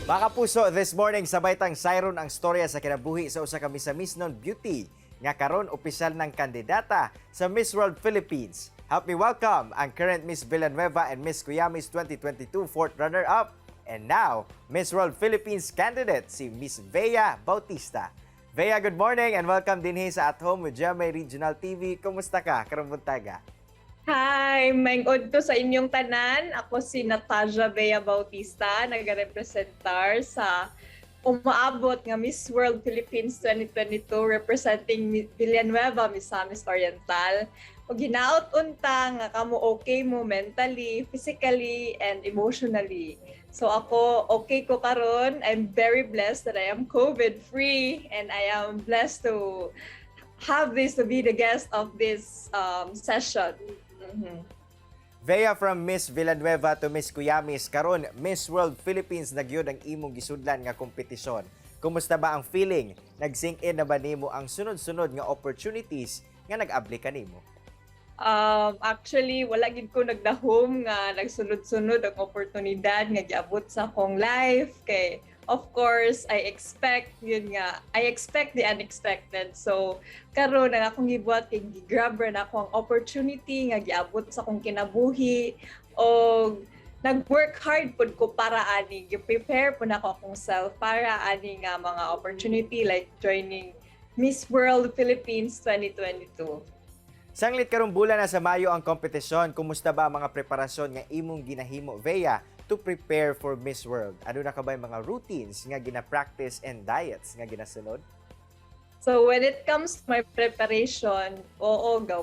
Mga kapuso, this morning sabay tang sayron ang storya sa kinabuhi sa usa ka Misamis beauty nga karon opisyal ng kandidata sa Miss World Philippines. Help me welcome ang current Miss Villanueva and Miss Misamis 2022 fourth runner-up and now Miss World Philippines candidate si Miss Vea Bautista. Vea, good morning and welcome din sa At Home with GMA Regional TV. Kumusta ka karong buntaga? Hi, maingod to sa inyong tanan. Ako si Natasha Vea Bautista, nag-representar sa umaabot nga Miss World Philippines 2022 representing Villanueva, Misamis Oriental. O ginaot unta nga kamo okay mo mentally, physically, and emotionally. So ako okay ko karon. I'm very blessed that I am COVID-free and I am blessed to have this to be the guest of this session. Vea, from Miss Villanueva to Miss Misamis, karon Miss World Philippines nagyud ang imong gisudlan nga kompetisyon. Kumusta ba ang feeling? Nag-sink in na ba nimo ang sunod-sunod nga opportunities nga nag-abli kanimo? Actually, wala gid ko nagdahom nga nagsunod-sunod ang oportunidad nga giabot sa akong life kay of course, I expect the unexpected. So, karon ang akong gibuhat kay gi-grab na ako ang opportunity nga giabot sa akong kinabuhi o nag-work hard pud ko para ani, gi-prepare pud ako akong self para ani nga mga opportunity like joining Miss World Philippines 2022. Sanglit karong bulan na sa Mayo ang kompetisyon. Kumusta ba ang mga preparasyon nga imong ginahimo, Vea, to prepare for Miss World? Ano na ka ba yung mga routines nga gina-practice and diets nga ginasunod? So when it comes to my preparation,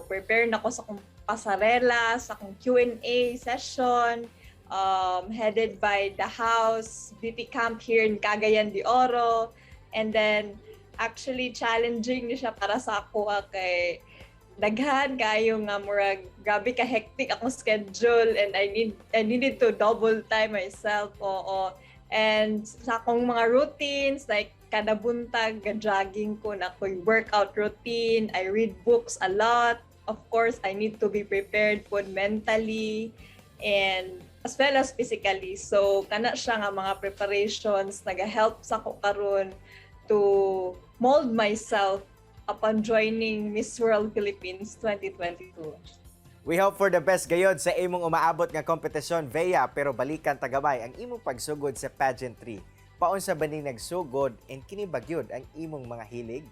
prepare na ako sa akong pasarela, sa akong Q&A session, headed by the house beauty camp here in Cagayan de Oro. And then actually challenging ni siya para sa ako kay daghan kayo nga murag grabe ka hectic akong schedule and I needed to double time myself. And sa akong mga routines like kada buntag jogging ko na ko workout routine, I read books a lot. Of course, I need to be prepared po mentally and as well as physically. So kana siya nga mga preparations naga-help sa ko karon to mold myself upon joining Miss World Philippines 2022. We hope for the best gayod sa imong umaabot nga kompetisyon, Vea, pero balikan tagabay ang imong pagsugod sa pageantry. Paunsa ba ning nagsugod and kini bagyod ang imong mga hilig?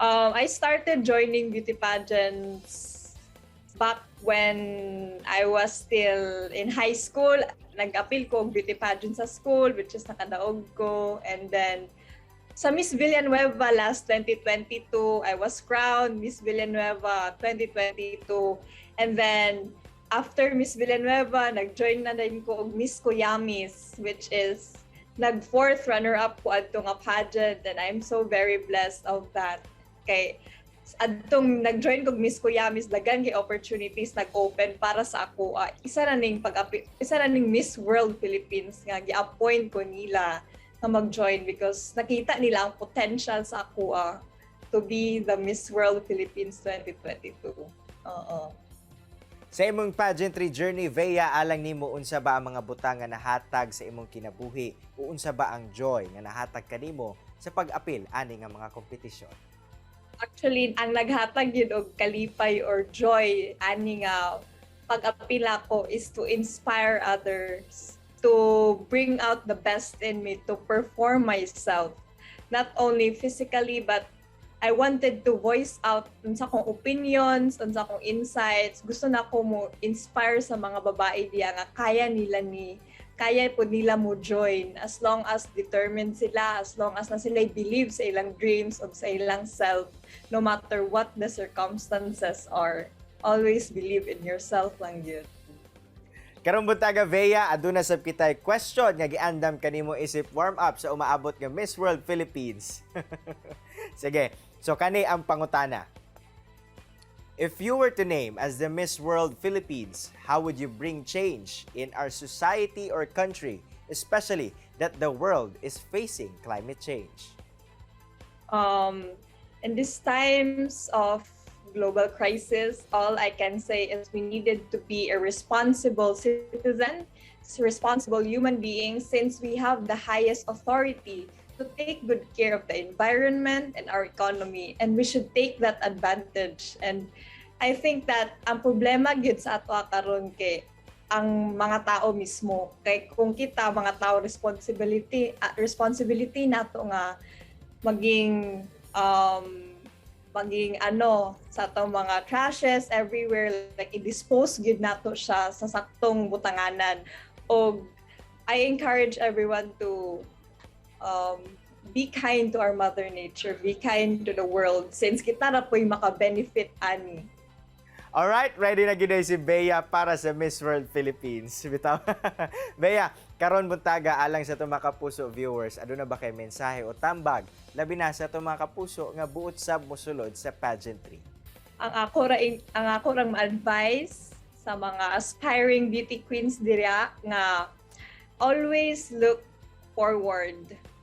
I started joining beauty pageants back when I was still in high school. Nag-appeal ko og beauty pageant sa school, which is nakadaog ko. And then sa Miss Villanueva last 2022, I was crowned Miss Villanueva 2022. And then, after Miss Villanueva, nag-join na din ko og Miss Misamis, which is nag-fourth runner-up ko adtong nga pageant. And I'm so very blessed of that. Kay adtong nag-join ko Miss Misamis, dagan kay opportunities nag-open para sa ako. Isa na ning Miss World Philippines nga gi-appoint ko nila na mag-join because nakita nila ang potential sa ako to be the Miss World Philippines 2022. Sa imong pageantry journey, Vea, alang nimo unsa ba ang mga butang nga nahatag sa imong kinabuhi o unsa ba ang joy nga nahatag kanimo sa pag-apil ani nga mga kompetisyon? Actually, ang naghatag yun og kalipay or joy ani nga pag-apil ako is to inspire others, to bring out the best in me, to perform myself, not only physically, but I wanted to voice out sa akong opinions, sa akong insights. Gusto na ko mo inspire sa mga babae diya nga kaya po nila mo join as long as determined sila, as long as na sila believe sa ilang dreams o sa ilang self, no matter what the circumstances are. Always believe in yourself lang yun. Karong buntaga, Vea, aduna sab kitay question nga giandam kanimo isip warm up sa umaabot nga Miss World Philippines. Sige, so kani ang pangutana. If you were to name as the Miss World Philippines, how would you bring change in our society or country, especially that the world is facing climate change? In these times of global crisis, all I can say is we needed to be a responsible citizen, responsible human being, since we have the highest authority to take good care of the environment and our economy, and we should take that advantage. And I think that ang problema gyud sa ato karon kay ang mga tao mismo, kay kung kita mga tao responsibility nato nga maging sa atong mga trashes everywhere, like i-dispose gyud nato siya sa saktong butanganan. O I encourage everyone to be kind to our mother nature, be kind to the world, since kita na po'y maka-benefit ani. Alright, ready na gid si Bea para sa Miss World Philippines. Bitaw. Bea, karon buntaga alang sa itong mga kapuso viewers, aduna ba kay mensahe o tambag labi na sa itong mga kapuso nga buot sab mosulod sa pageantry? Ang ako rang ma-advise sa mga aspiring beauty queens dira nga always look forward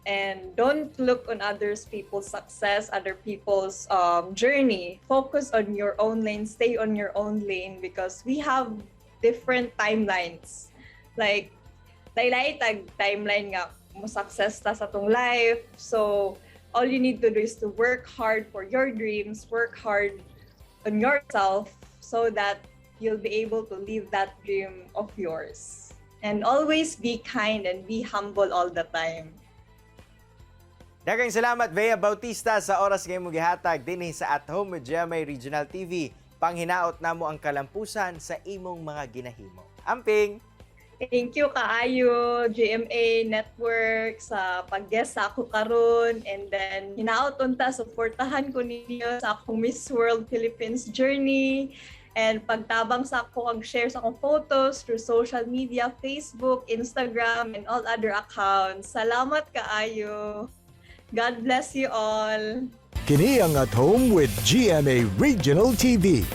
and don't look on others people's success, other people's journey. Focus on your own lane, stay on your own lane, because we have different timelines. Like laylay tag timeline nga mo success ta sa tong life. So all you need to do is to work hard for your dreams, work hard on yourself so that you'll be able to live that dream of yours. And always be kind and be humble all the time. Daghang salamat Vea Bautista sa oras nga imong gihatag dinhi sa At Home with GMA Regional TV. Panghinaot namo ang kalampusan sa imong mga ginahimo. Amping. Thank you kaayo GMA Network sa pag-guest sa ako karon, and then hinaot unta suportahan ko ninyo sa akong Miss World Philippines journey, and pagtabang sa ako ang share sa akong photos through social media, Facebook, Instagram, and all other accounts. Salamat kaayo. God bless you all. Kini ang At Home with GMA Regional TV.